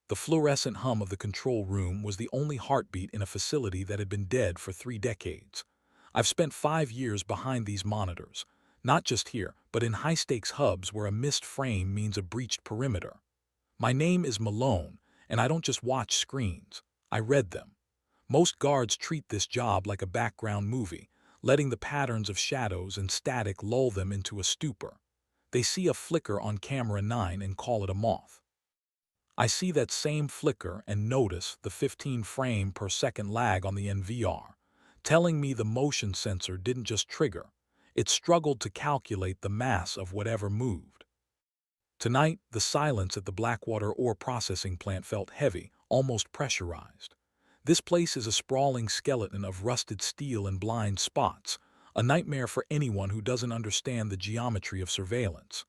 The fluorescent hum of the control room was the only heartbeat in a facility that had been dead for 3 decades. I've spent 5 years behind these monitors, not just here, but in high-stakes hubs where a missed frame means a breached perimeter. My name is Malone, and I don't just watch screens. I read them. Most guards treat this job like a background movie, letting the patterns of shadows and static lull them into a stupor. They see a flicker on camera 9 and call it a moth. I see that same flicker and notice the 15 frame per second lag on the NVR, telling me the motion sensor didn't just trigger, it struggled to calculate the mass of whatever moved. Tonight, the silence at the Blackwater ore processing plant felt heavy, almost pressurized. This place is a sprawling skeleton of rusted steel and blind spots, a nightmare for anyone who doesn't understand the geometry of surveillance.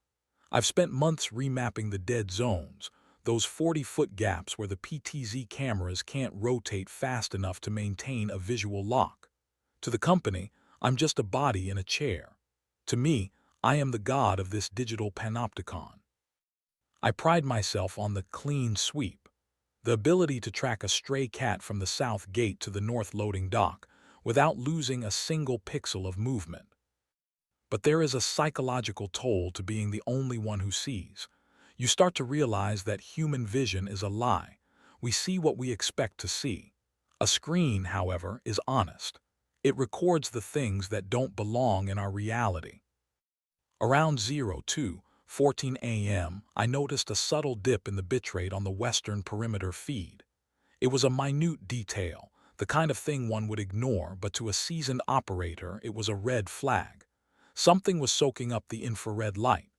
I've spent months remapping the dead zones, those 40-foot gaps where the PTZ cameras can't rotate fast enough to maintain a visual lock. To the company, I'm just a body in a chair. To me, I am the god of this digital panopticon. I pride myself on the clean sweep, the ability to track a stray cat from the south gate to the north loading dock without losing a single pixel of movement. But there is a psychological toll to being the only one who sees. You start to realize that human vision is a lie. We see what we expect to see. A screen, however, is honest. It records the things that don't belong in our reality. Around 02:14 a.m., I noticed a subtle dip in the bitrate on the western perimeter feed. It was a minute detail, the kind of thing one would ignore, but to a seasoned operator, it was a red flag. Something was soaking up the infrared light.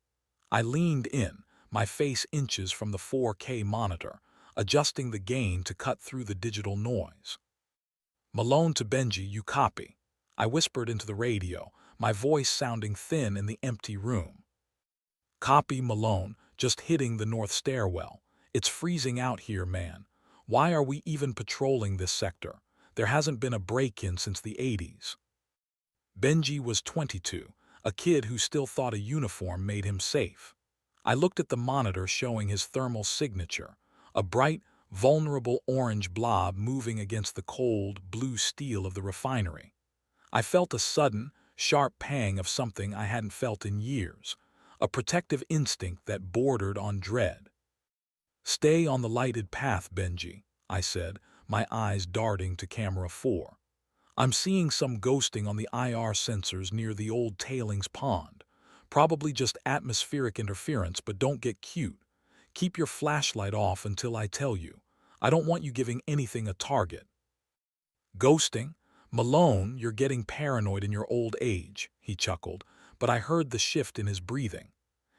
I leaned in, my face inches from the 4K monitor, adjusting the gain to cut through the digital noise. "Malone to Benji, you copy," I whispered into the radio, my voice sounding thin in the empty room. "Copy, Malone, just hitting the north stairwell. It's freezing out here, man. Why are we even patrolling this sector? There hasn't been a break-in since the 80s. Benji was 22, a kid who still thought a uniform made him safe. I looked at the monitor showing his thermal signature, a bright, vulnerable orange blob moving against the cold, blue steel of the refinery. I felt a sudden, sharp pang of something I hadn't felt in years, a protective instinct that bordered on dread. "Stay on the lighted path, Benji," I said, my eyes darting to camera 4. "I'm seeing some ghosting on the IR sensors near the old tailings pond. Probably just atmospheric interference, but don't get cute. Keep your flashlight off until I tell you. I don't want you giving anything a target." "Ghosting? Malone, you're getting paranoid in your old age," he chuckled, but I heard the shift in his breathing.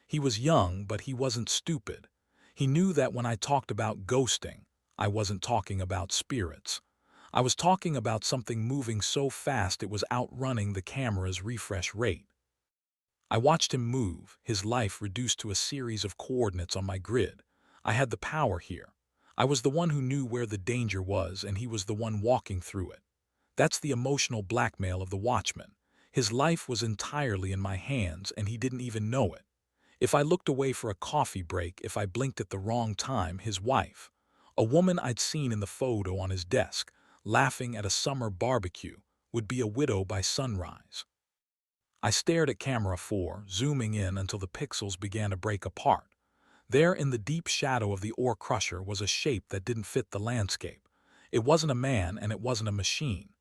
He was young, but he wasn't stupid. He knew that when I talked about ghosting, I wasn't talking about spirits. I was talking about something moving so fast it was outrunning the camera's refresh rate. I watched him move, his life reduced to a series of coordinates on my grid. I had the power here. I was the one who knew where the danger was, and he was the one walking through it. That's the emotional blackmail of the watchman. His life was entirely in my hands, and he didn't even know it. If I looked away for a coffee break, if I blinked at the wrong time, his wife, a woman I'd seen in the photo on his desk, laughing at a summer barbecue, would be a widow by sunrise. I stared at camera 4, zooming in until the pixels began to break apart. There in the deep shadow of the ore crusher was a shape that didn't fit the landscape. It wasn't a man and it wasn't a machine.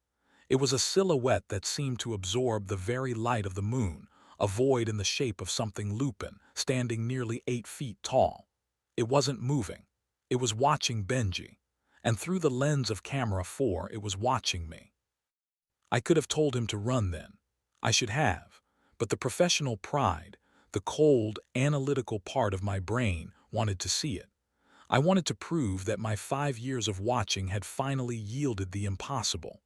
It was a silhouette that seemed to absorb the very light of the moon, a void in the shape of something lupin, standing nearly 8 feet tall. It wasn't moving. It was watching Benji. And through the lens of camera 4, it was watching me. I could have told him to run then. I should have. But the professional pride, the cold, analytical part of my brain, wanted to see it. I wanted to prove that my 5 years of watching had finally yielded the impossible.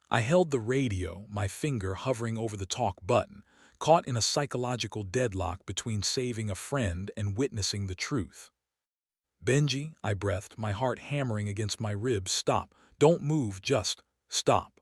I held the radio, my finger hovering over the talk button, caught in a psychological deadlock between saving a friend and witnessing the truth. "Benji," I breathed, my heart hammering against my ribs, "stop. Don't move, just stop."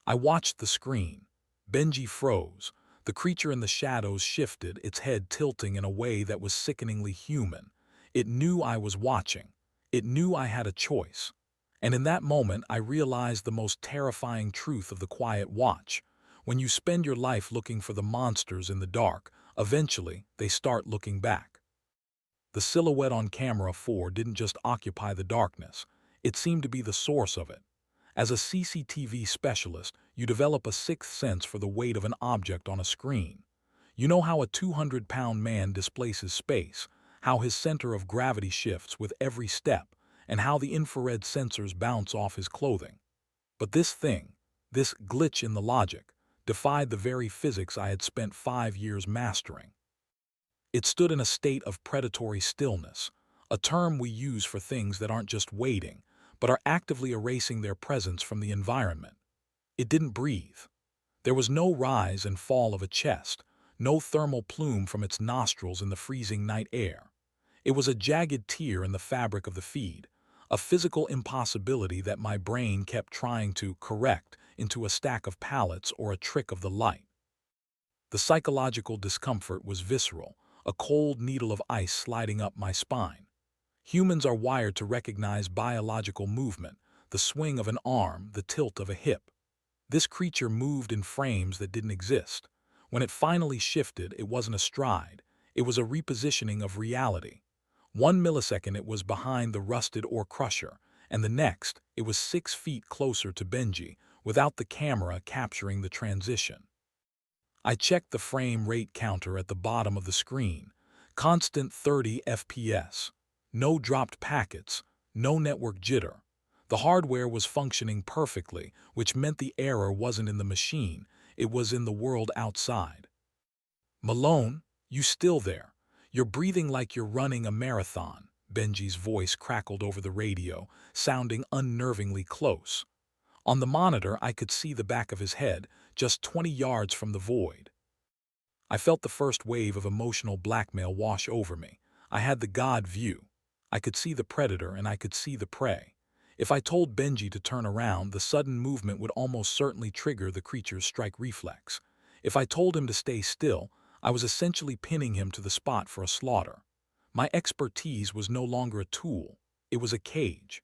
I watched the screen. Benji froze. The creature in the shadows shifted, its head tilting in a way that was sickeningly human. It knew I was watching. It knew I had a choice. And in that moment, I realized the most terrifying truth of the quiet watch. When you spend your life looking for the monsters in the dark, eventually they start looking back. The silhouette on camera 4 didn't just occupy the darkness. It seemed to be the source of it. As a CCTV specialist, you develop a sixth sense for the weight of an object on a screen. You know how a 200-pound man displaces space, how his center of gravity shifts with every step, and how the infrared sensors bounce off his clothing. But this thing, this glitch in the logic, defied the very physics I had spent 5 years mastering. It stood in a state of predatory stillness, a term we use for things that aren't just waiting, but are actively erasing their presence from the environment. It didn't breathe. There was no rise and fall of a chest, no thermal plume from its nostrils in the freezing night air. It was a jagged tear in the fabric of the feed, a physical impossibility that my brain kept trying to correct into a stack of pallets or a trick of the light. The psychological discomfort was visceral, a cold needle of ice sliding up my spine. Humans are wired to recognize biological movement, the swing of an arm, the tilt of a hip. This creature moved in frames that didn't exist. When it finally shifted, it wasn't a stride. It was a repositioning of reality. 1 millisecond it was behind the rusted ore crusher, and the next, it was 6 feet closer to Benji, without the camera capturing the transition. I checked the frame rate counter at the bottom of the screen. Constant 30 FPS. No dropped packets, no network jitter. The hardware was functioning perfectly, which meant the error wasn't in the machine, it was in the world outside. "Malone, you still there? You're breathing like you're running a marathon," Benji's voice crackled over the radio, sounding unnervingly close. On the monitor, I could see the back of his head, just 20 yards from the void. I felt the first wave of emotional blackmail wash over me. I had the God view. I could see the predator and I could see the prey. If I told Benji to turn around, the sudden movement would almost certainly trigger the creature's strike reflex. If I told him to stay still, I was essentially pinning him to the spot for a slaughter. My expertise was no longer a tool. It was a cage.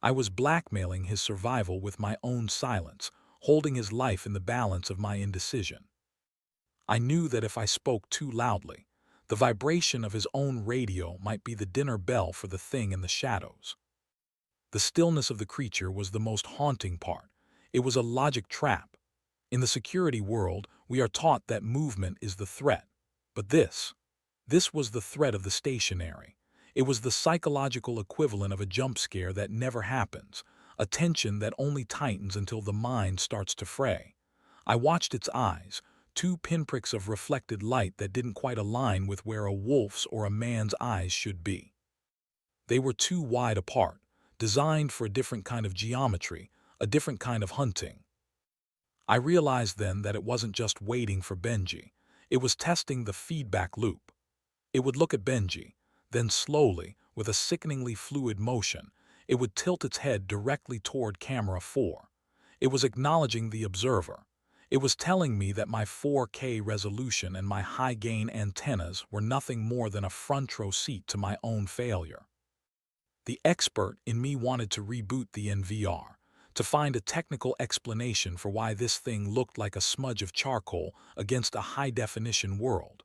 I was blackmailing his survival with my own silence, holding his life in the balance of my indecision. I knew that if I spoke too loudly, the vibration of his own radio might be the dinner bell for the thing in the shadows. The stillness of the creature was the most haunting part. It was a logic trap. In the security world, we are taught that movement is the threat. But this was the threat of the stationary. It was the psychological equivalent of a jump scare that never happens, a tension that only tightens until the mind starts to fray. I watched its eyes, 2 pinpricks of reflected light that didn't quite align with where a wolf's or a man's eyes should be. They were too wide apart, designed for a different kind of geometry, a different kind of hunting. I realized then that it wasn't just waiting for Benji. It was testing the feedback loop. It would look at Benji, then slowly, with a sickeningly fluid motion, it would tilt its head directly toward camera 4. It was acknowledging the observer. It was telling me that my 4K resolution and my high-gain antennas were nothing more than a front row seat to my own failure. The expert in me wanted to reboot the NVR, to find a technical explanation for why this thing looked like a smudge of charcoal against a high-definition world.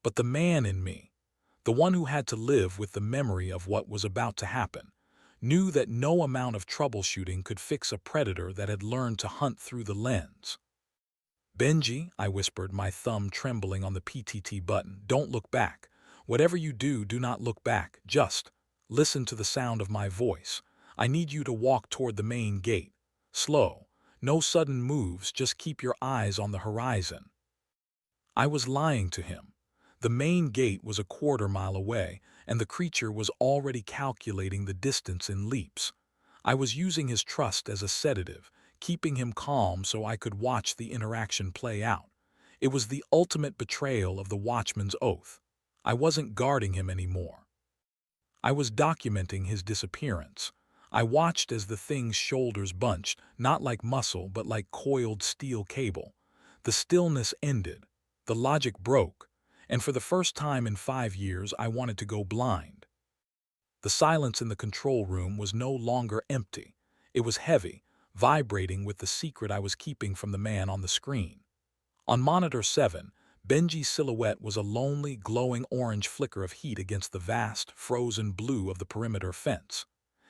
But the man in me, the one who had to live with the memory of what was about to happen, knew that no amount of troubleshooting could fix a predator that had learned to hunt through the lens. "Benji," I whispered, my thumb trembling on the PTT button, "don't look back. Whatever you do, do not look back. Just listen to the sound of my voice. I need you to walk toward the main gate. Slow. No sudden moves, just keep your eyes on the horizon." I was lying to him. The main gate was a quarter-mile away, and the creature was already calculating the distance in leaps. I was using his trust as a sedative, keeping him calm so I could watch the interaction play out. It was the ultimate betrayal of the watchman's oath. I wasn't guarding him anymore. I was documenting his disappearance. I watched as the thing's shoulders bunched, not like muscle but like coiled steel cable. The stillness ended. The logic broke. And for the first time in 5 years, I wanted to go blind. The silence in the control room was no longer empty. It was heavy, vibrating with the secret I was keeping from the man on the screen. On monitor 7, Benji's silhouette was a lonely, glowing orange flicker of heat against the vast, frozen blue of the perimeter fence.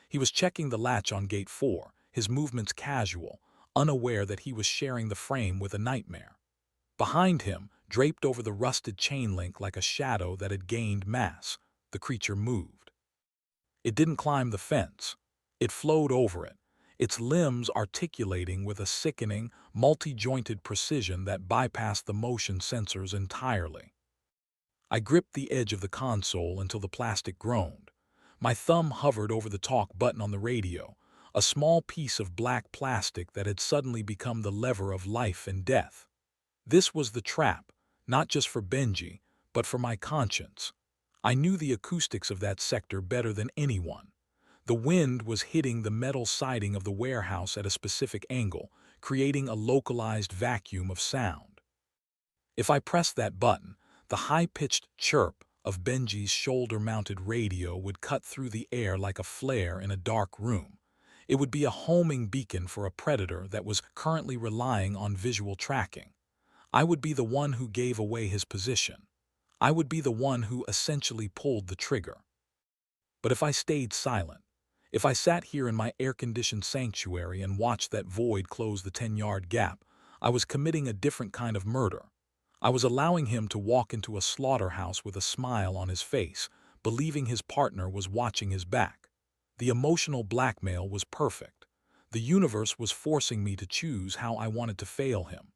He was checking the latch on gate 4, his movements casual, unaware that he was sharing the frame with a nightmare. Behind him, draped over the rusted chain link like a shadow that had gained mass, the creature moved. It didn't climb the fence. It flowed over it, its limbs articulating with a sickening, multi-jointed precision that bypassed the motion sensors entirely. I gripped the edge of the console until the plastic groaned. My thumb hovered over the talk button on the radio, a small piece of black plastic that had suddenly become the lever of life and death. This was the trap, not just for Benji, but for my conscience. I knew the acoustics of that sector better than anyone. The wind was hitting the metal siding of the warehouse at a specific angle, creating a localized vacuum of sound. If I pressed that button, the high-pitched chirp of Benji's shoulder-mounted radio would cut through the air like a flare in a dark room. It would be a homing beacon for a predator that was currently relying on visual tracking. I would be the one who gave away his position. I would be the one who essentially pulled the trigger. But if I stayed silent, if I sat here in my air-conditioned sanctuary and watched that void close the 10-yard gap, I was committing a different kind of murder. I was allowing him to walk into a slaughterhouse with a smile on his face, believing his partner was watching his back. The emotional blackmail was perfect. The universe was forcing me to choose how I wanted to fail him.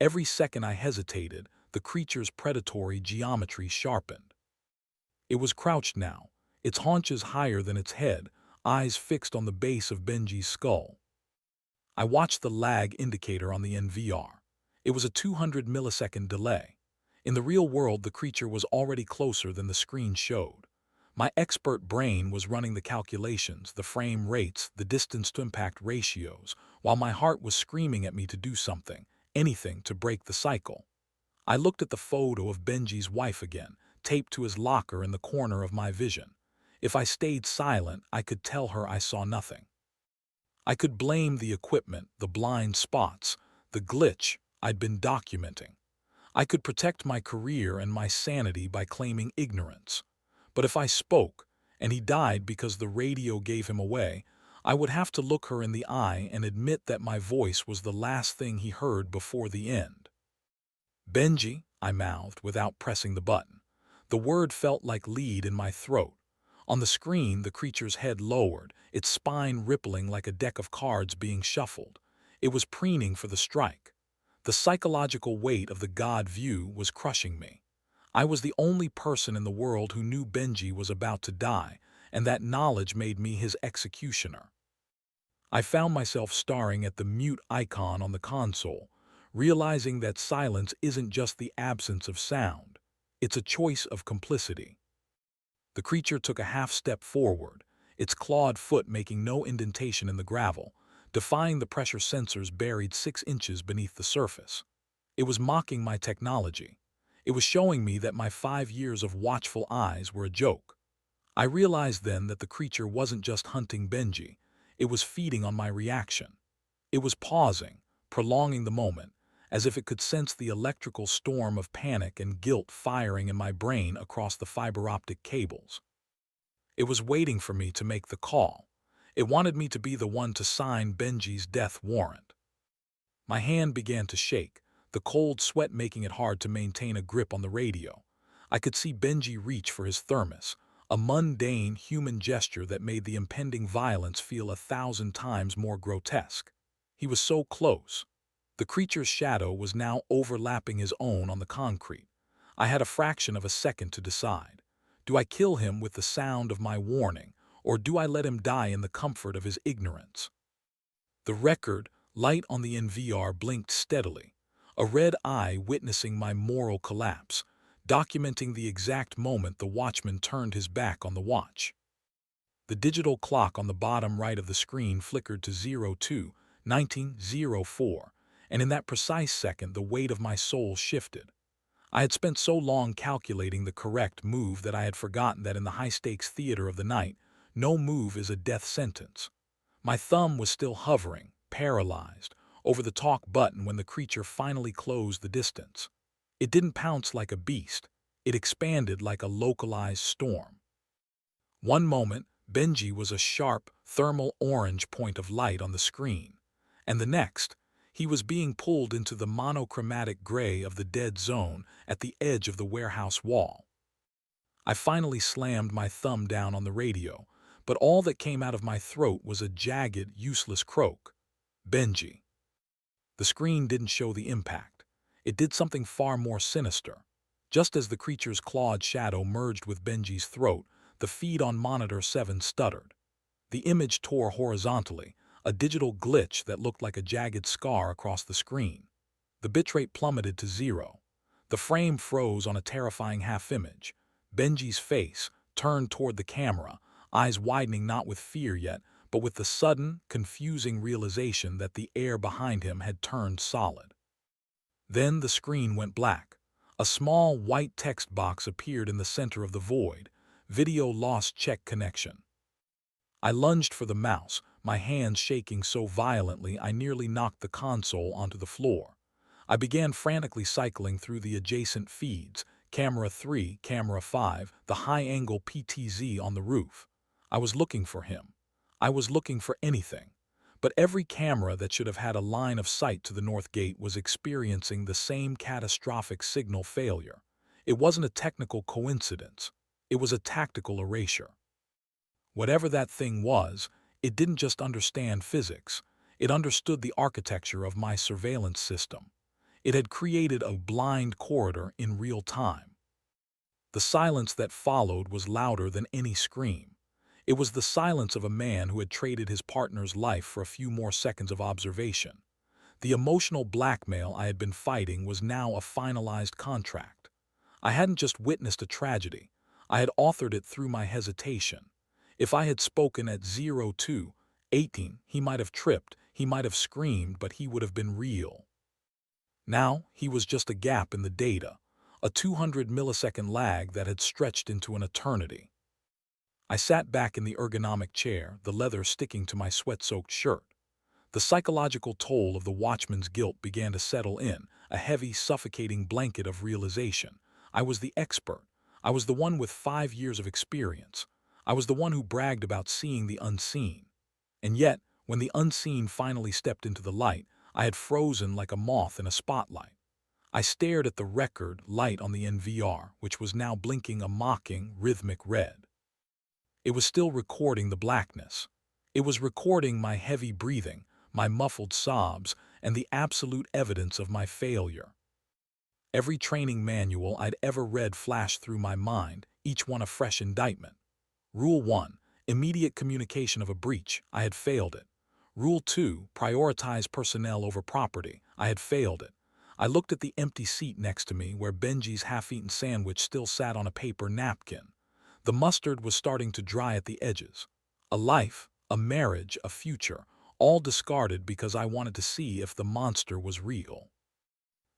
Every second I hesitated, the creature's predatory geometry sharpened. It was crouched now, its haunches higher than its head, eyes fixed on the base of Benji's skull. I watched the lag indicator on the NVR. It was a 200-millisecond delay. In the real world, the creature was already closer than the screen showed. My expert brain was running the calculations, the frame rates, the distance-to-impact ratios, while my heart was screaming at me to do something, anything to break the cycle. I looked at the photo of Benji's wife again, taped to his locker in the corner of my vision. If I stayed silent, I could tell her I saw nothing. I could blame the equipment, the blind spots, the glitch I'd been documenting. I could protect my career and my sanity by claiming ignorance. But if I spoke, and he died because the radio gave him away, I would have to look her in the eye and admit that my voice was the last thing he heard before the end. Benji, I mouthed without pressing the button. The word felt like lead in my throat. On the screen, the creature's head lowered, its spine rippling like a deck of cards being shuffled. It was preening for the strike. The psychological weight of the God view was crushing me. I was the only person in the world who knew Benji was about to die, and that knowledge made me his executioner. I found myself staring at the mute icon on the console, realizing that silence isn't just the absence of sound. It's a choice of complicity. The creature took a half step forward, its clawed foot making no indentation in the gravel, defying the pressure sensors buried 6 inches beneath the surface. It was mocking my technology. It was showing me that my 5 years of watchful eyes were a joke. I realized then that the creature wasn't just hunting Benji, it was feeding on my reaction. It was pausing, prolonging the moment, as if it could sense the electrical storm of panic and guilt firing in my brain across the fiber-optic cables. It was waiting for me to make the call. It wanted me to be the one to sign Benji's death warrant. My hand began to shake, the cold sweat making it hard to maintain a grip on the radio. I could see Benji reach for his thermos, a mundane human gesture that made the impending violence feel 1,000 times more grotesque. He was so close. The creature's shadow was now overlapping his own on the concrete. I had a fraction of a second to decide. Do I kill him with the sound of my warning, or do I let him die in the comfort of his ignorance? The record, light on the NVR, blinked steadily, a red eye witnessing my moral collapse, documenting the exact moment the watchman turned his back on the watch. The digital clock on the bottom right of the screen flickered to 02:19:04, and in that precise second the weight of my soul shifted. I had spent so long calculating the correct move that I had forgotten that in the high-stakes theater of the night, No move is a death sentence. My thumb was still hovering, paralyzed, over the talk button when the creature finally closed the distance. It didn't pounce like a beast. It expanded like a localized storm. One moment, Benji was a sharp, thermal orange point of light on the screen, and the next, he was being pulled into the monochromatic gray of the dead zone at the edge of the warehouse wall. I finally slammed my thumb down on the radio, but all that came out of my throat was a jagged, useless croak. Benji. The screen didn't show the impact. It did something far more sinister. Just as the creature's clawed shadow merged with Benji's throat, the feed on monitor 7 stuttered. The image tore horizontally, a digital glitch that looked like a jagged scar across the screen. The bitrate plummeted to 0. The frame froze on a terrifying half-image. Benji's face, turned toward the camera, eyes widening not with fear yet, but with the sudden, confusing realization that the air behind him had turned solid. Then the screen went black. A small white text box appeared in the center of the void. Video lost check connection. I lunged for the mouse, my hands shaking so violently I nearly knocked the console onto the floor. I began frantically cycling through the adjacent feeds, camera 3, camera 5, the high-angle PTZ on the roof. I was looking for him. I was looking for anything. But every camera that should have had a line of sight to the north gate was experiencing the same catastrophic signal failure. It wasn't a technical coincidence. It was a tactical erasure. Whatever that thing was, it didn't just understand physics. It understood the architecture of my surveillance system. It had created a blind corridor in real time. The silence that followed was louder than any scream. It was the silence of a man who had traded his partner's life for a few more seconds of observation. The emotional blackmail I had been fighting was now a finalized contract. I hadn't just witnessed a tragedy. I had authored it through my hesitation. If I had spoken at 02:18, he might have tripped, he might have screamed, but he would have been real. Now, he was just a gap in the data, a 200-millisecond lag that had stretched into an eternity. I sat back in the ergonomic chair, the leather sticking to my sweat-soaked shirt. The psychological toll of the watchman's guilt began to settle in, a heavy, suffocating blanket of realization. I was the expert. I was the one with 5 years of experience. I was the one who bragged about seeing the unseen. And yet, when the unseen finally stepped into the light, I had frozen like a moth in a spotlight. I stared at the record light on the NVR, which was now blinking a mocking, rhythmic red. It was still recording the blackness. It was recording my heavy breathing, my muffled sobs, and the absolute evidence of my failure. Every training manual I'd ever read flashed through my mind, each one a fresh indictment. Rule 1, immediate communication of a breach. I had failed it. Rule 2, prioritize personnel over property. I had failed it. I looked at the empty seat next to me where Benji's half-eaten sandwich still sat on a paper napkin. The mustard was starting to dry at the edges. A life, a marriage, a future, all discarded because I wanted to see if the monster was real.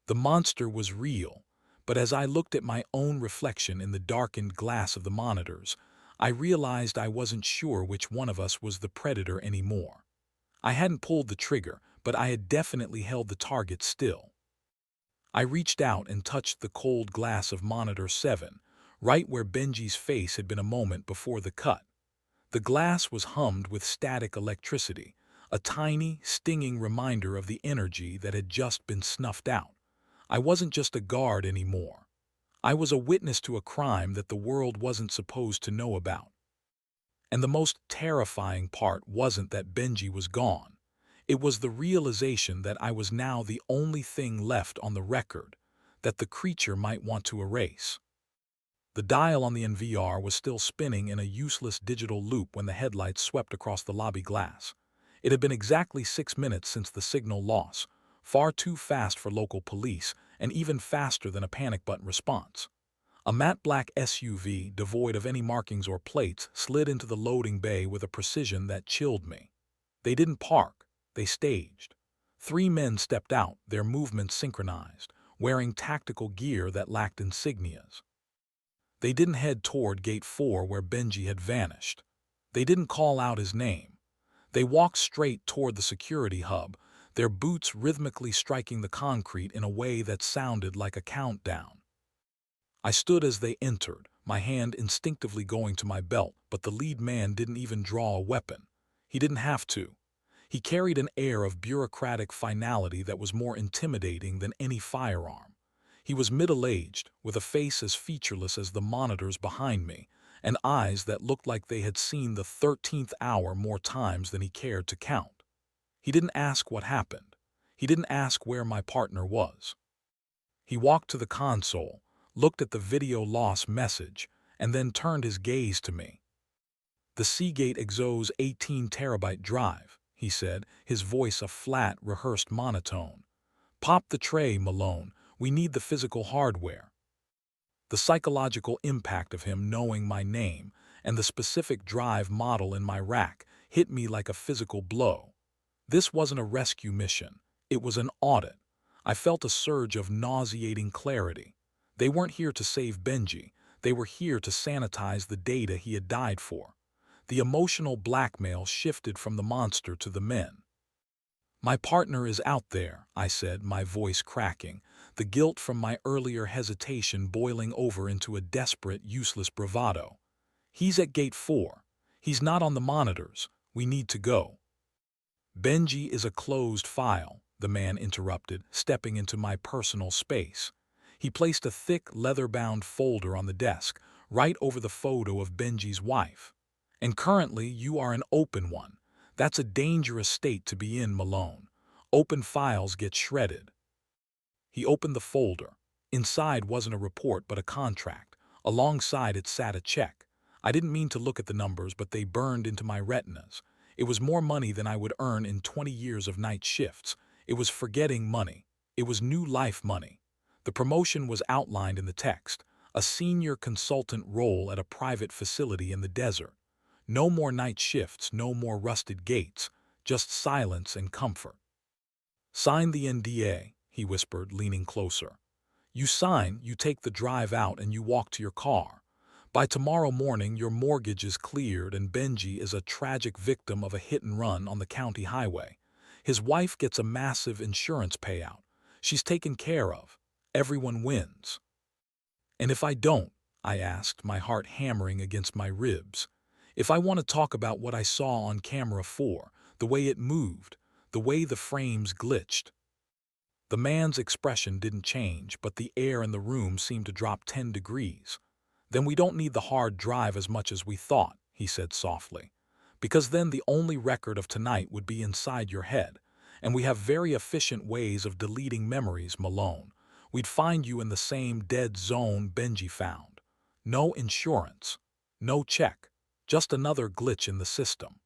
The monster was real, but as I looked at my own reflection in the darkened glass of the monitors, I realized I wasn't sure which one of us was the predator anymore. I hadn't pulled the trigger, but I had definitely held the target still. I reached out and touched the cold glass of monitor 7, right where Benji's face had been a moment before the cut. The glass was hummed with static electricity, a tiny, stinging reminder of the energy that had just been snuffed out. I wasn't just a guard anymore. I was a witness to a crime that the world wasn't supposed to know about. And the most terrifying part wasn't that Benji was gone. It was the realization that I was now the only thing left on the record that the creature might want to erase. The dial on the NVR was still spinning in a useless digital loop when the headlights swept across the lobby glass. It had been exactly 6 minutes since the signal loss, far too fast for local police and even faster than a panic button response. A matte black SUV, devoid of any markings or plates, slid into the loading bay with a precision that chilled me. They didn't park, they staged. 3 men stepped out, their movements synchronized, wearing tactical gear that lacked insignias. They didn't head toward Gate 4 where Benji had vanished. They didn't call out his name. They walked straight toward the security hub, their boots rhythmically striking the concrete in a way that sounded like a countdown. I stood as they entered, my hand instinctively going to my belt, but the lead man didn't even draw a weapon. He didn't have to. He carried an air of bureaucratic finality that was more intimidating than any firearm. He was middle-aged, with a face as featureless as the monitors behind me, and eyes that looked like they had seen the 13th hour more times than he cared to count. He didn't ask what happened. He didn't ask where my partner was. He walked to the console, looked at the video loss message, and then turned his gaze to me. "The Seagate Exos 18-terabyte drive," he said, his voice a flat, rehearsed monotone. "Pop the tray, Malone. We need the physical hardware." The psychological impact of him knowing my name and the specific drive model in my rack hit me like a physical blow. This wasn't a rescue mission. It was an audit. I felt a surge of nauseating clarity. They weren't here to save Benji. They were here to sanitize the data he had died for. The emotional blackmail shifted from the monster to the men. "My partner is out there," I said, my voice cracking, the guilt from my earlier hesitation boiling over into a desperate, useless bravado. "He's at Gate 4. He's not on the monitors. We need to go." "Benji is a closed file," the man interrupted, stepping into my personal space. He placed a thick, leather-bound folder on the desk, right over the photo of Benji's wife. "And currently you are an open one. That's a dangerous state to be in, Malone. Open files get shredded." He opened the folder. Inside wasn't a report but a contract. Alongside it sat a check. I didn't mean to look at the numbers, but they burned into my retinas. It was more money than I would earn in 20 years of night shifts. It was forgetting money. It was new life money. The promotion was outlined in the text, a senior consultant role at a private facility in the desert. No more night shifts, no more rusted gates, just silence and comfort. "Sign the NDA," he whispered, leaning closer. "You sign, you take the drive out, and you walk to your car. By tomorrow morning, your mortgage is cleared and Benji is a tragic victim of a hit-and-run on the county highway. His wife gets a massive insurance payout. She's taken care of. Everyone wins." "And if I don't?" I asked, my heart hammering against my ribs. "If I want to talk about what I saw on camera 4, the way it moved, the way the frames glitched." The man's expression didn't change, but the air in the room seemed to drop 10 degrees. "Then we don't need the hard drive as much as we thought," he said softly. "Because then the only record of tonight would be inside your head, and we have very efficient ways of deleting memories, Malone. We'd find you in the same dead zone Benji found. No insurance, no check, just another glitch in the system."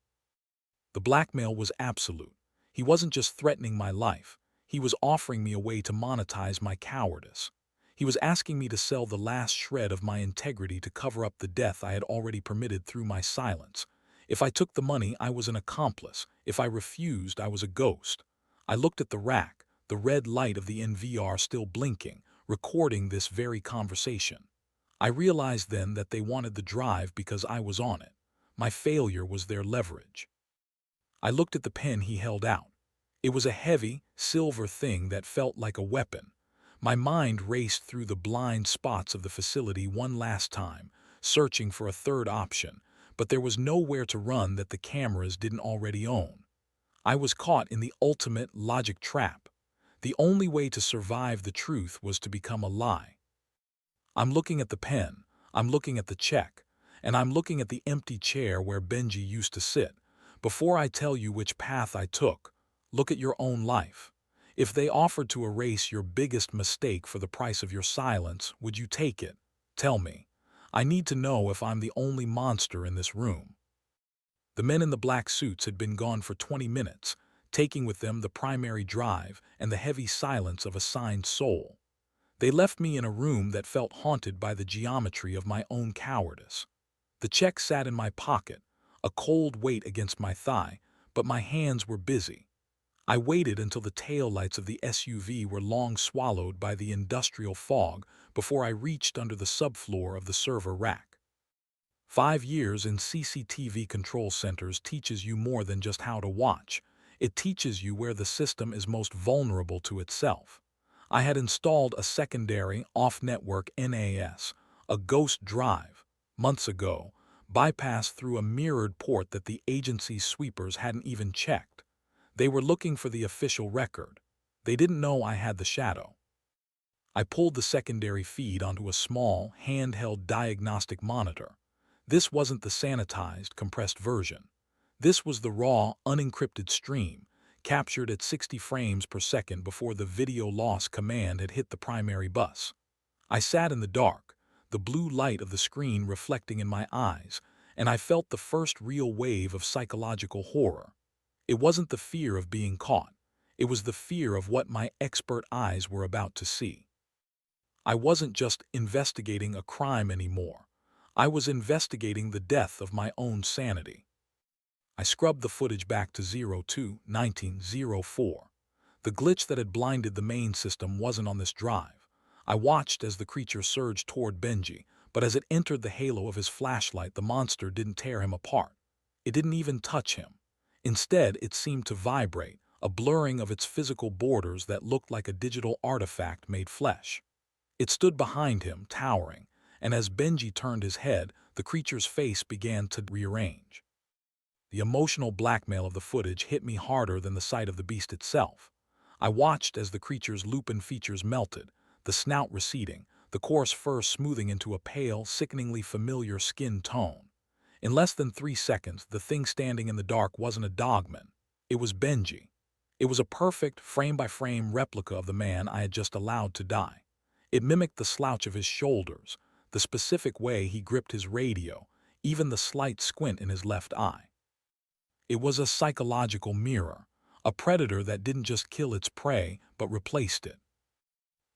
The blackmail was absolute. He wasn't just threatening my life. He was offering me a way to monetize my cowardice. He was asking me to sell the last shred of my integrity to cover up the death I had already permitted through my silence. If I took the money, I was an accomplice. If I refused, I was a ghost. I looked at the rack, the red light of the NVR still blinking, recording this very conversation. I realized then that they wanted the drive because I was on it. My failure was their leverage. I looked at the pen he held out. It was a heavy, silver thing that felt like a weapon. My mind raced through the blind spots of the facility one last time, searching for a third option, but there was nowhere to run that the cameras didn't already own. I was caught in the ultimate logic trap. The only way to survive the truth was to become a lie. I'm looking at the pen, I'm looking at the check, and I'm looking at the empty chair where Benji used to sit. Before I tell you which path I took, look at your own life. If they offered to erase your biggest mistake for the price of your silence, would you take it? Tell me. I need to know if I'm the only monster in this room. The men in the black suits had been gone for 20 minutes, taking with them the primary drive and the heavy silence of a signed soul. They left me in a room that felt haunted by the geometry of my own cowardice. The check sat in my pocket, a cold weight against my thigh, but my hands were busy. I waited until the taillights of the SUV were long swallowed by the industrial fog before I reached under the subfloor of the server rack. 5 years in CCTV control centers teaches you more than just how to watch. It teaches you where the system is most vulnerable to itself. I had installed a secondary off-network NAS, a ghost drive, months ago, bypassed through a mirrored port that the agency's sweepers hadn't even checked. They were looking for the official record. They didn't know I had the shadow. I pulled the secondary feed onto a small, handheld diagnostic monitor. This wasn't the sanitized, compressed version. This was the raw, unencrypted stream, captured at 60 frames per second before the video loss command had hit the primary bus. I sat in the dark, the blue light of the screen reflecting in my eyes, and I felt the first real wave of psychological horror. It wasn't the fear of being caught. It was the fear of what my expert eyes were about to see. I wasn't just investigating a crime anymore. I was investigating the death of my own sanity. I scrubbed the footage back to 02/1904. The glitch that had blinded the main system wasn't on this drive. I watched as the creature surged toward Benji, but as it entered the halo of his flashlight, the monster didn't tear him apart. It didn't even touch him. Instead, it seemed to vibrate, a blurring of its physical borders that looked like a digital artifact made flesh. It stood behind him, towering, and as Benji turned his head, the creature's face began to rearrange. The emotional blackmail of the footage hit me harder than the sight of the beast itself. I watched as the creature's lupin features melted, the snout receding, the coarse fur smoothing into a pale, sickeningly familiar skin tone. In less than 3 seconds, the thing standing in the dark wasn't a dogman. It was Benji. It was a perfect, frame-by-frame replica of the man I had just allowed to die. It mimicked the slouch of his shoulders, the specific way he gripped his radio, even the slight squint in his left eye. It was a psychological mirror, a predator that didn't just kill its prey, but replaced it.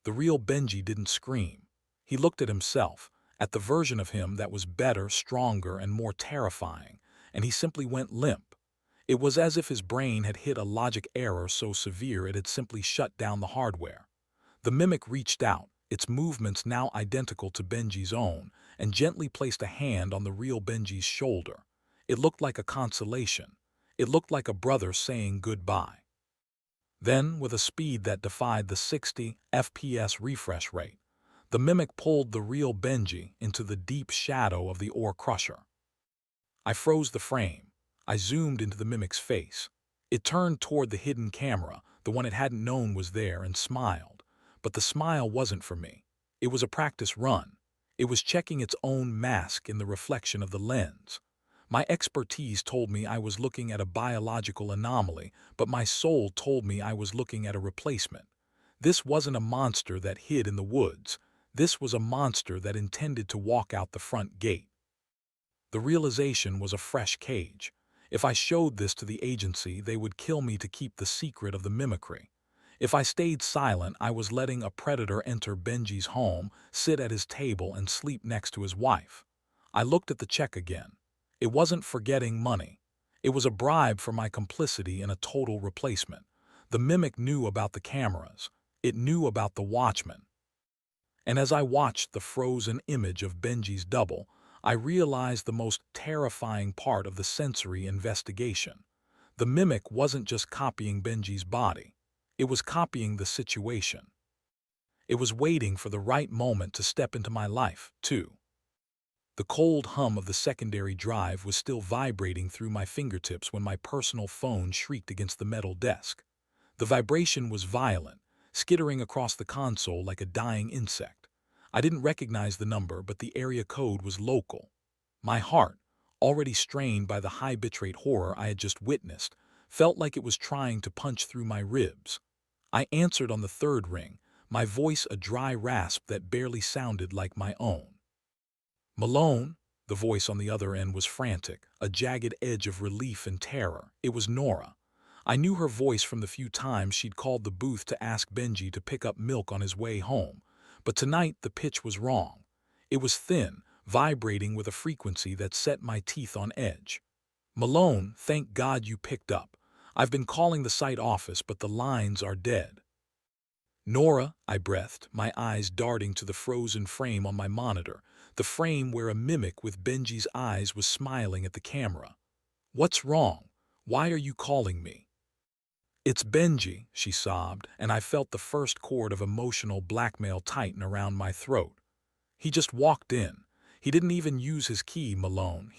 The real Benji didn't scream. He looked at himself, at the version of him that was better, stronger, and more terrifying, and he simply went limp. It was as if his brain had hit a logic error so severe it had simply shut down the hardware. The mimic reached out, its movements now identical to Benji's own, and gently placed a hand on the real Benji's shoulder. It looked like a consolation. It looked like a brother saying goodbye. Then, with a speed that defied the 60 FPS refresh rate, the mimic pulled the real Benji into the deep shadow of the ore crusher. I froze the frame. I zoomed into the mimic's face. It turned toward the hidden camera, the one it hadn't known was there, and smiled. But the smile wasn't for me. It was a practice run. It was checking its own mask in the reflection of the lens. My expertise told me I was looking at a biological anomaly, but my soul told me I was looking at a replacement. This wasn't a monster that hid in the woods. This was a monster that intended to walk out the front gate. The realization was a fresh cage. If I showed this to the agency, they would kill me to keep the secret of the mimicry. If I stayed silent, I was letting a predator enter Benji's home, sit at his table, and sleep next to his wife. I looked at the check again. It wasn't for getting money. It was a bribe for my complicity in a total replacement. The mimic knew about the cameras. It knew about the watchman. And as I watched the frozen image of Benji's double, I realized the most terrifying part of the sensory investigation. The mimic wasn't just copying Benji's body. It was copying the situation. It was waiting for the right moment to step into my life, too. The cold hum of the secondary drive was still vibrating through my fingertips when my personal phone shrieked against the metal desk. The vibration was violent, skittering across the console like a dying insect. I didn't recognize the number, but the area code was local. My heart, already strained by the high bitrate horror I had just witnessed, felt like it was trying to punch through my ribs. I answered on the third ring, my voice a dry rasp that barely sounded like my own. Malone, the voice on the other end was frantic, a jagged edge of relief and terror. It was Nora. I knew her voice from the few times she'd called the booth to ask Benji to pick up milk on his way home, but tonight the pitch was wrong. It was thin, vibrating with a frequency that set my teeth on edge. Malone, thank God you picked up. I've been calling the site office, but the lines are dead. Nora, I breathed, my eyes darting to the frozen frame on my monitor, the frame where a mimic with Benji's eyes was smiling at the camera. "What's wrong? Why are you calling me?" "It's Benji," she sobbed, and I felt the first cord of emotional blackmail tighten around my throat. "He just walked in. He didn't even use his key, Malone.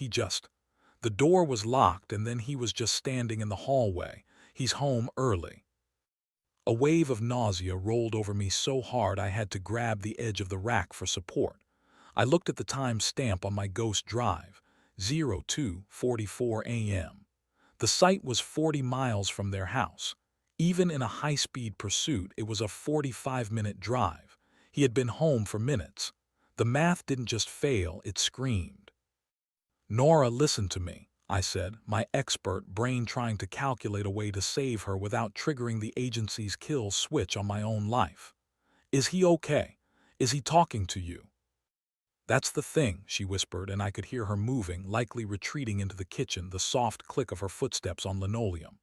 The door was locked and then he was just standing in the hallway. He's home early." A wave of nausea rolled over me so hard I had to grab the edge of the rack for support. I looked at the time stamp on my ghost drive, 02:44 a.m. The site was 40 miles from their house. Even in a high-speed pursuit, it was a 45-minute drive. He had been home for minutes. The math didn't just fail, it screamed. "Nora, listen to me," I said, my expert brain trying to calculate a way to save her without triggering the agency's kill switch on my own life. "Is he okay? Is he talking to you?" "That's the thing," she whispered, and I could hear her moving, likely retreating into the kitchen, the soft click of her footsteps on linoleum.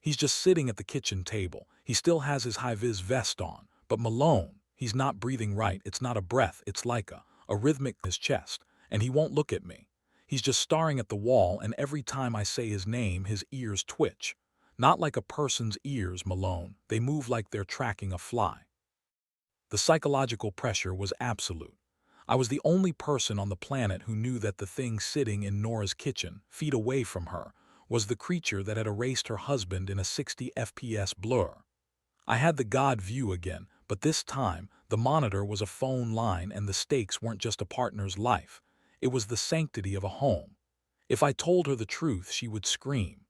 "He's just sitting at the kitchen table. He still has his high-vis vest on. But Malone, he's not breathing right. It's not a breath, it's like a rhythmic in his chest. And he won't look at me. He's just staring at the wall, and every time I say his name, his ears twitch. Not like a person's ears, Malone. They move like they're tracking a fly." The psychological pressure was absolute. I was the only person on the planet who knew that the thing sitting in Nora's kitchen, feet away from her, was the creature that had erased her husband in a 60 FPS blur. I had the God view again, but this time, the monitor was a phone line and the stakes weren't just a partner's life. It was the sanctity of a home. If I told her the truth, she would scream.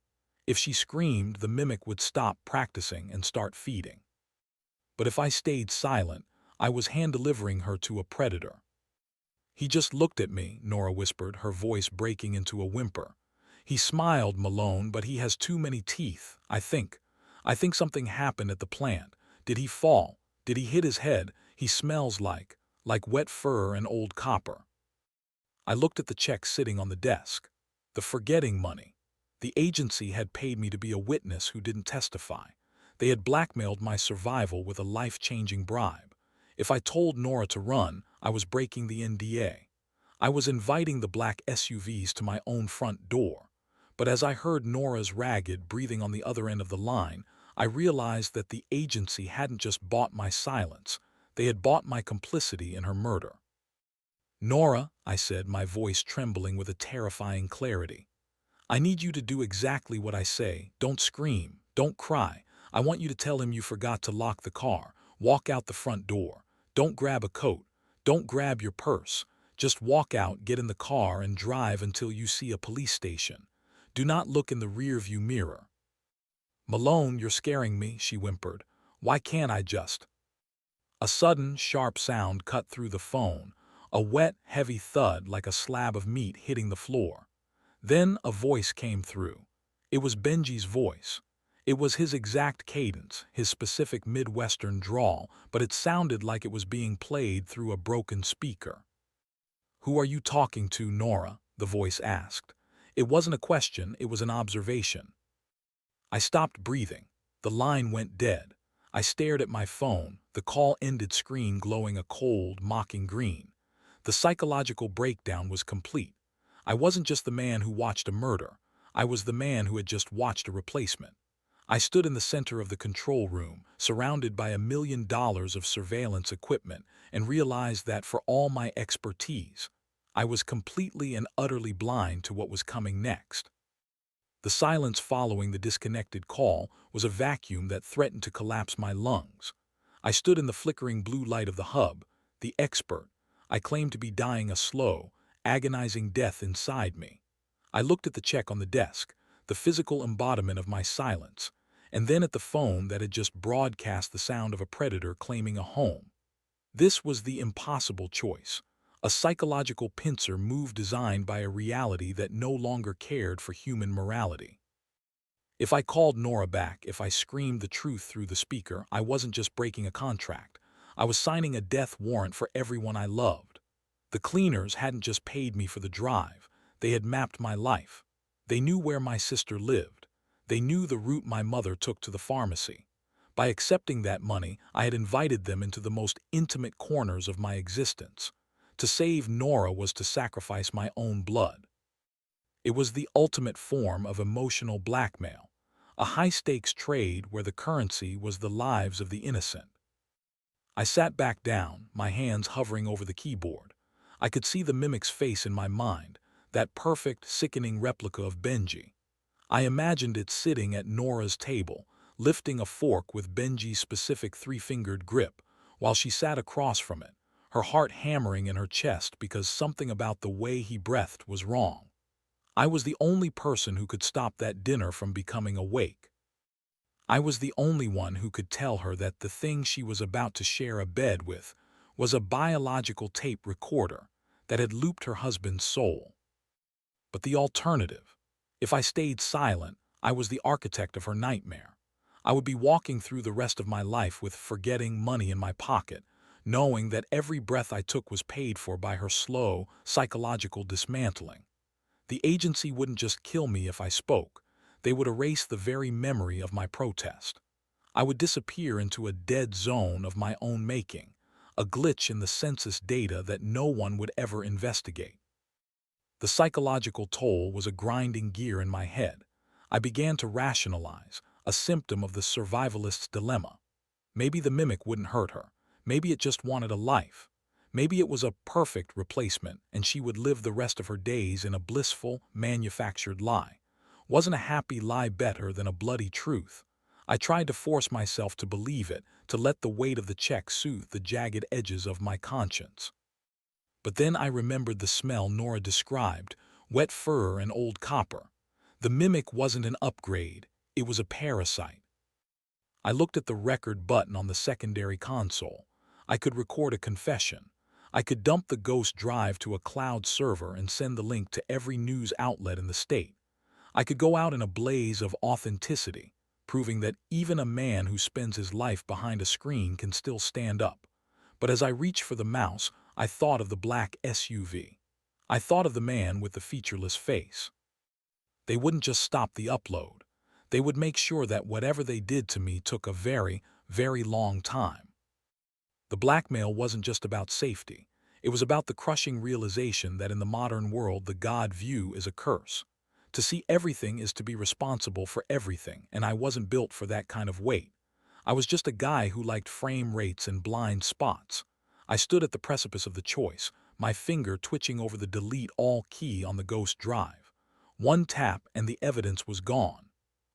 If she screamed, the mimic would stop practicing and start feeding. But if I stayed silent, I was hand-delivering her to a predator. "He just looked at me," Nora whispered, her voice breaking into a whimper. "He smiled, Malone, but he has too many teeth, I think. I think something happened at the plant. Did he fall? Did he hit his head? He smells like wet fur and old copper." I looked at the check sitting on the desk. The forgetting money. The agency had paid me to be a witness who didn't testify. They had blackmailed my survival with a life-changing bribe. If I told Nora to run, I was breaking the NDA. I was inviting the black SUVs to my own front door. But as I heard Nora's ragged breathing on the other end of the line, I realized that the agency hadn't just bought my silence. They had bought my complicity in her murder. "Nora," I said, my voice trembling with a terrifying clarity, "I need you to do exactly what I say. Don't scream. Don't cry. I want you to tell him you forgot to lock the car. Walk out the front door. Don't grab a coat. Don't grab your purse. Just walk out, get in the car, and drive until you see a police station. Do not look in the rear-view mirror." "Malone, you're scaring me," she whimpered. "Why can't I just—" A sudden, sharp sound cut through the phone, a wet, heavy thud like a slab of meat hitting the floor. Then a voice came through. It was Benji's voice. It was his exact cadence, his specific Midwestern drawl, but it sounded like it was being played through a broken speaker. "Who are you talking to, Nora?" the voice asked. It wasn't a question, it was an observation. I stopped breathing. The line went dead. I stared at my phone, the call-ended screen glowing a cold, mocking green. The psychological breakdown was complete. I wasn't just the man who watched a murder. I was the man who had just watched a replacement. I stood in the center of the control room, surrounded by $1 million of surveillance equipment, and realized that for all my expertise, I was completely and utterly blind to what was coming next. The silence following the disconnected call was a vacuum that threatened to collapse my lungs. I stood in the flickering blue light of the hub, the expert. I claimed to be dying a slow, agonizing death inside me. I looked at the check on the desk, the physical embodiment of my silence, and then at the phone that had just broadcast the sound of a predator claiming a home. This was the impossible choice, a psychological pincer move designed by a reality that no longer cared for human morality. If I called Nora back, if I screamed the truth through the speaker, I wasn't just breaking a contract. I was signing a death warrant for everyone I loved. The cleaners hadn't just paid me for the drive. They had mapped my life. They knew where my sister lived. They knew the route my mother took to the pharmacy. By accepting that money, I had invited them into the most intimate corners of my existence. To save Nora was to sacrifice my own blood. It was the ultimate form of emotional blackmail, a high-stakes trade where the currency was the lives of the innocent. I sat back down, my hands hovering over the keyboard. I could see the mimic's face in my mind, that perfect, sickening replica of Benji. I imagined it sitting at Nora's table, lifting a fork with Benji's specific three-fingered grip, while she sat across from it, her heart hammering in her chest because something about the way he breathed was wrong. I was the only person who could stop that dinner from becoming awake. I was the only one who could tell her that the thing she was about to share a bed with was a biological tape recorder that had looped her husband's soul. But the alternative, if I stayed silent, I was the architect of her nightmare. I would be walking through the rest of my life with forgetting money in my pocket, knowing that every breath I took was paid for by her slow, psychological dismantling. The agency wouldn't just kill me if I spoke. They would erase the very memory of my protest. I would disappear into a dead zone of my own making, a glitch in the census data that no one would ever investigate. The psychological toll was a grinding gear in my head. I began to rationalize, a symptom of the survivalist's dilemma. Maybe the mimic wouldn't hurt her. Maybe it just wanted a life. Maybe it was a perfect replacement and she would live the rest of her days in a blissful, manufactured lie. Wasn't a happy lie better than a bloody truth? I tried to force myself to believe it, to let the weight of the check soothe the jagged edges of my conscience. But then I remembered the smell Nora described, wet fur and old copper. The mimic wasn't an upgrade, it was a parasite. I looked at the record button on the secondary console. I could record a confession. I could dump the ghost drive to a cloud server and send the link to every news outlet in the state. I could go out in a blaze of authenticity, proving that even a man who spends his life behind a screen can still stand up. But as I reached for the mouse, I thought of the black SUV. I thought of the man with the featureless face. They wouldn't just stop the upload. They would make sure that whatever they did to me took a very, very long time. The blackmail wasn't just about safety. It was about the crushing realization that in the modern world the God view is a curse. To see everything is to be responsible for everything, and I wasn't built for that kind of weight. I was just a guy who liked frame rates and blind spots. I stood at the precipice of the choice, my finger twitching over the delete all key on the ghost drive. One tap and the evidence was gone.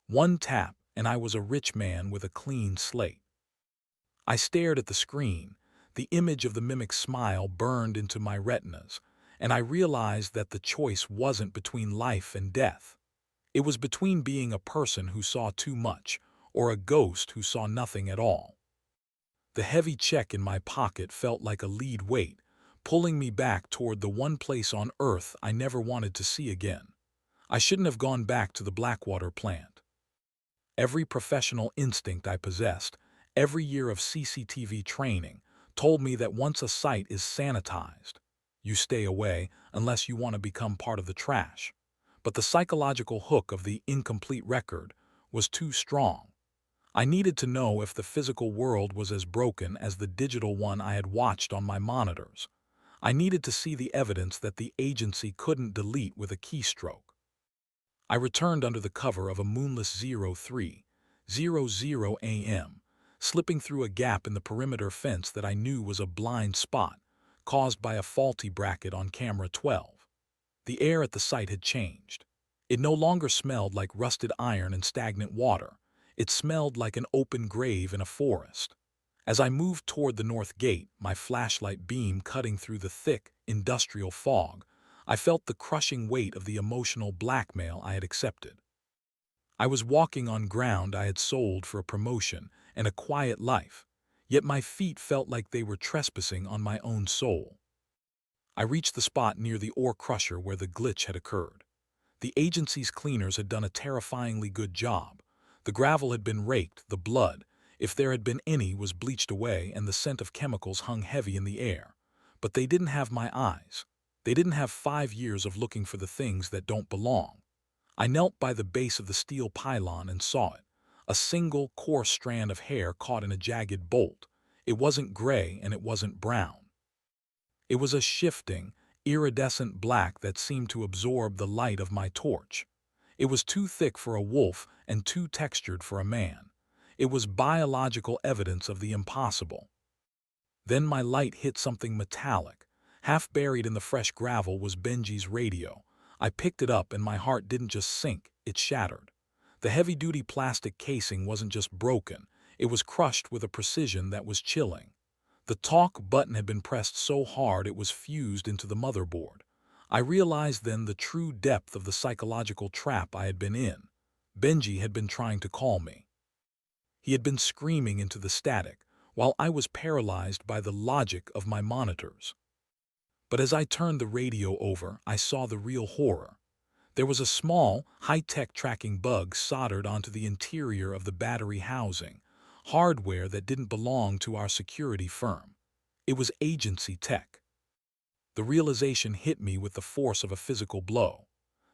One tap and I was a rich man with a clean slate. I stared at the screen. The image of the mimic's smile burned into my retinas, and I realized that the choice wasn't between life and death. It was between being a person who saw too much or a ghost who saw nothing at all. The heavy check in my pocket felt like a lead weight, pulling me back toward the one place on Earth I never wanted to see again. I shouldn't have gone back to the Blackwater plant. Every professional instinct I possessed, every year of CCTV training, told me that once a site is sanitized, you stay away unless you want to become part of the trash. But the psychological hook of the incomplete record was too strong. I needed to know if the physical world was as broken as the digital one I had watched on my monitors. I needed to see the evidence that the agency couldn't delete with a keystroke. I returned under the cover of a moonless 03:00 a.m., slipping through a gap in the perimeter fence that I knew was a blind spot, caused by a faulty bracket on camera 12. The air at the site had changed. It no longer smelled like rusted iron and stagnant water. It smelled like an open grave in a forest. As I moved toward the north gate, my flashlight beam cutting through the thick, industrial fog, I felt the crushing weight of the emotional blackmail I had accepted. I was walking on ground I had sold for a promotion and a quiet life, yet my feet felt like they were trespassing on my own soul. I reached the spot near the ore crusher where the glitch had occurred. The agency's cleaners had done a terrifyingly good job. The gravel had been raked, the blood, if there had been any, was bleached away, and the scent of chemicals hung heavy in the air. But they didn't have my eyes. They didn't have 5 years of looking for the things that don't belong. I knelt by the base of the steel pylon and saw it. A single, coarse strand of hair caught in a jagged bolt. It wasn't gray and it wasn't brown. It was a shifting, iridescent black that seemed to absorb the light of my torch. It was too thick for a wolf and too textured for a man. It was biological evidence of the impossible. Then my light hit something metallic. Half buried in the fresh gravel was Benji's radio. I picked it up and my heart didn't just sink, it shattered. The heavy-duty plastic casing wasn't just broken, it was crushed with a precision that was chilling. The talk button had been pressed so hard it was fused into the motherboard. I realized then the true depth of the psychological trap I had been in. Benji had been trying to call me. He had been screaming into the static, while I was paralyzed by the logic of my monitors. But as I turned the radio over, I saw the real horror. There was a small, high-tech tracking bug soldered onto the interior of the battery housing, hardware that didn't belong to our security firm. It was agency tech. The realization hit me with the force of a physical blow.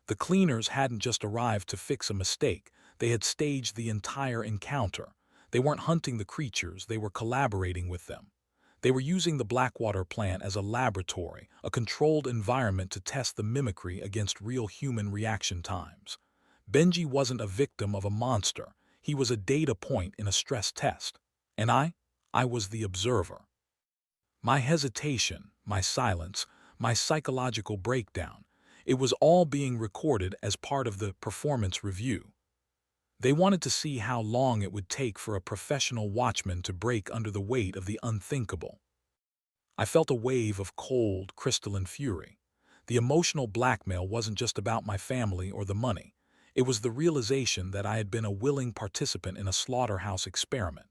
The cleaners hadn't just arrived to fix a mistake, they had staged the entire encounter. They weren't hunting the creatures, they were collaborating with them. They were using the Blackwater plant as a laboratory, a controlled environment to test the mimicry against real human reaction times. Benji wasn't a victim of a monster, he was a data point in a stress test. And I was the observer. My hesitation, my silence, my psychological breakdown, it was all being recorded as part of the performance review. They wanted to see how long it would take for a professional watchman to break under the weight of the unthinkable. I felt a wave of cold, crystalline fury. The emotional blackmail wasn't just about my family or the money. It was the realization that I had been a willing participant in a slaughterhouse experiment.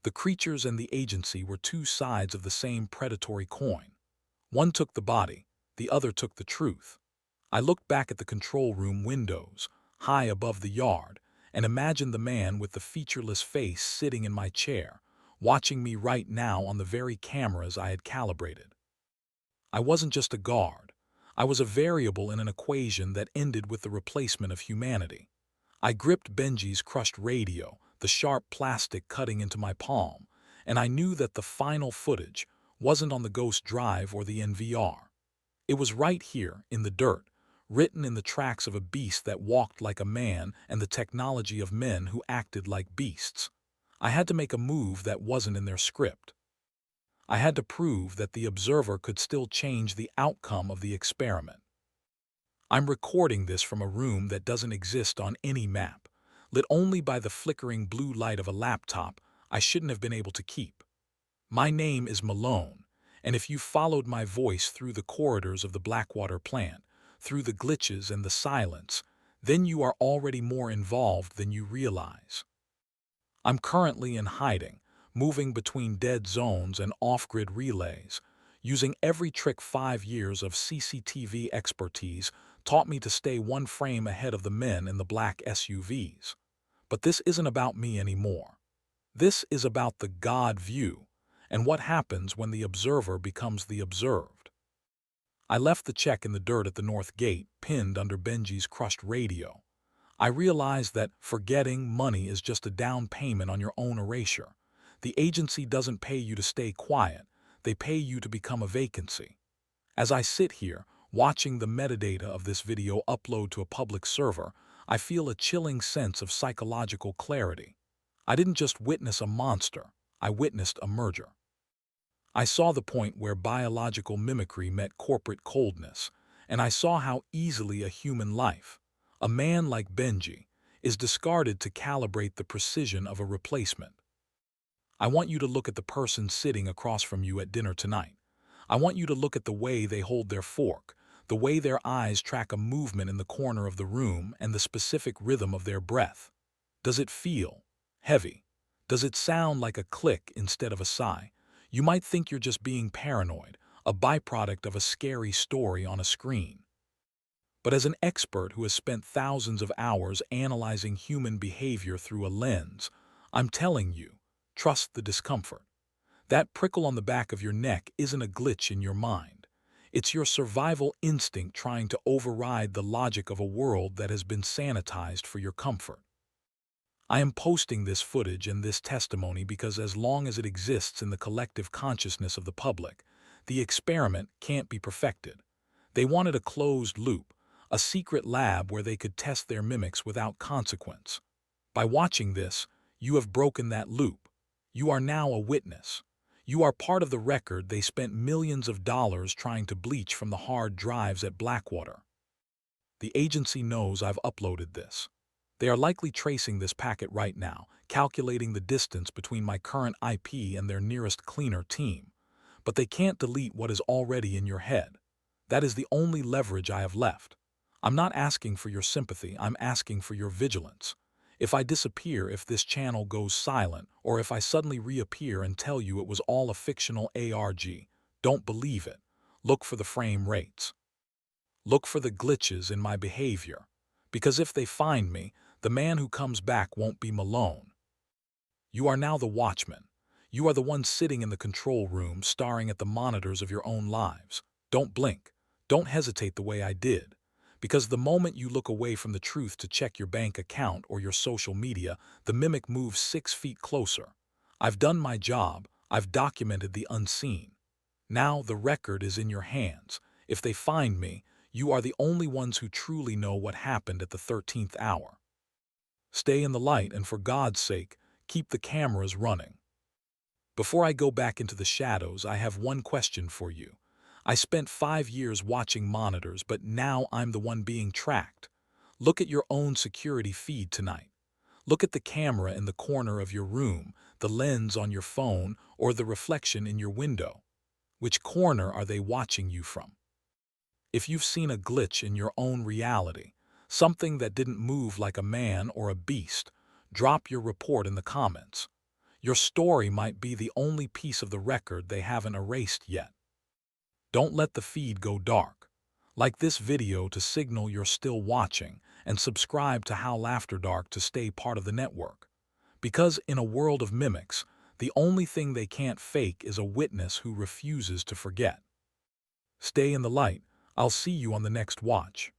The creatures and the agency were two sides of the same predatory coin. One took the body, the other took the truth. I looked back at the control room windows, high above the yard, and imagined the man with the featureless face sitting in my chair, watching me right now on the very cameras I had calibrated. I wasn't just a guard. I was a variable in an equation that ended with the replacement of humanity. I gripped Benji's crushed radio, the sharp plastic cutting into my palm, and I knew that the final footage wasn't on the Ghost Drive or the NVR. It was right here, in the dirt, written in the tracks of a beast that walked like a man and the technology of men who acted like beasts. I had to make a move that wasn't in their script. I had to prove that the observer could still change the outcome of the experiment. I'm recording this from a room that doesn't exist on any map, lit only by the flickering blue light of a laptop I shouldn't have been able to keep. My name is Malone, and if you followed my voice through the corridors of the Blackwater plant, through the glitches and the silence, then you are already more involved than you realize. I'm currently in hiding, moving between dead zones and off-grid relays, using every trick 5 years of CCTV expertise taught me to stay one frame ahead of the men in the black SUVs. But this isn't about me anymore. This is about the God view, and what happens when the observer becomes the observed. I left the check in the dirt at the north gate, pinned under Benji's crushed radio. I realized that forgetting money is just a down payment on your own erasure. The agency doesn't pay you to stay quiet, they pay you to become a vacancy. As I sit here, watching the metadata of this video upload to a public server, I feel a chilling sense of psychological clarity. I didn't just witness a monster, I witnessed a merger. I saw the point where biological mimicry met corporate coldness, and I saw how easily a human life, a man like Benji, is discarded to calibrate the precision of a replacement. I want you to look at the person sitting across from you at dinner tonight. I want you to look at the way they hold their fork, the way their eyes track a movement in the corner of the room, and the specific rhythm of their breath. Does it feel heavy? Does it sound like a click instead of a sigh? You might think you're just being paranoid, a byproduct of a scary story on a screen. But as an expert who has spent thousands of hours analyzing human behavior through a lens, I'm telling you, trust the discomfort. That prickle on the back of your neck isn't a glitch in your mind. It's your survival instinct trying to override the logic of a world that has been sanitized for your comfort. I am posting this footage and this testimony because as long as it exists in the collective consciousness of the public, The experiment can't be perfected. They wanted a closed loop, a secret lab where they could test their mimics without consequence. By watching this, you have broken that loop. You are now a witness. You are part of the record they spent millions of dollars trying to bleach from the hard drives at Blackwater. The agency knows I've uploaded this. They are likely tracing this packet right now, calculating the distance between my current IP and their nearest cleaner team. But they can't delete what is already in your head. That is the only leverage I have left. I'm not asking for your sympathy, I'm asking for your vigilance. If I disappear, if this channel goes silent, or if I suddenly reappear and tell you it was all a fictional ARG, don't believe it. Look for the frame rates. Look for the glitches in my behavior. Because if they find me, the man who comes back won't be Malone. You are now the watchman. You are the one sitting in the control room, staring at the monitors of your own lives. Don't blink. Don't hesitate the way I did. Because the moment you look away from the truth to check your bank account or your social media, the mimic moves 6 feet closer. I've done my job. I've documented the unseen. Now the record is in your hands. If they find me, you are the only ones who truly know what happened at the 13th hour. Stay in the light and for God's sake, keep the cameras running. Before I go back into the shadows, I have one question for you. I spent 5 years watching monitors, but now I'm the one being tracked. Look at your own security feed tonight. Look at the camera in the corner of your room, the lens on your phone, or the reflection in your window. Which corner are they watching you from? If you've seen a glitch in your own reality, something that didn't move like a man or a beast, drop your report in the comments. Your story might be the only piece of the record they haven't erased yet. Don't let the feed go dark. Like this video to signal you're still watching, and subscribe to Howl After Dark to stay part of the network. Because in a world of mimics, the only thing they can't fake is a witness who refuses to forget. Stay in the light. I'll see you on the next watch.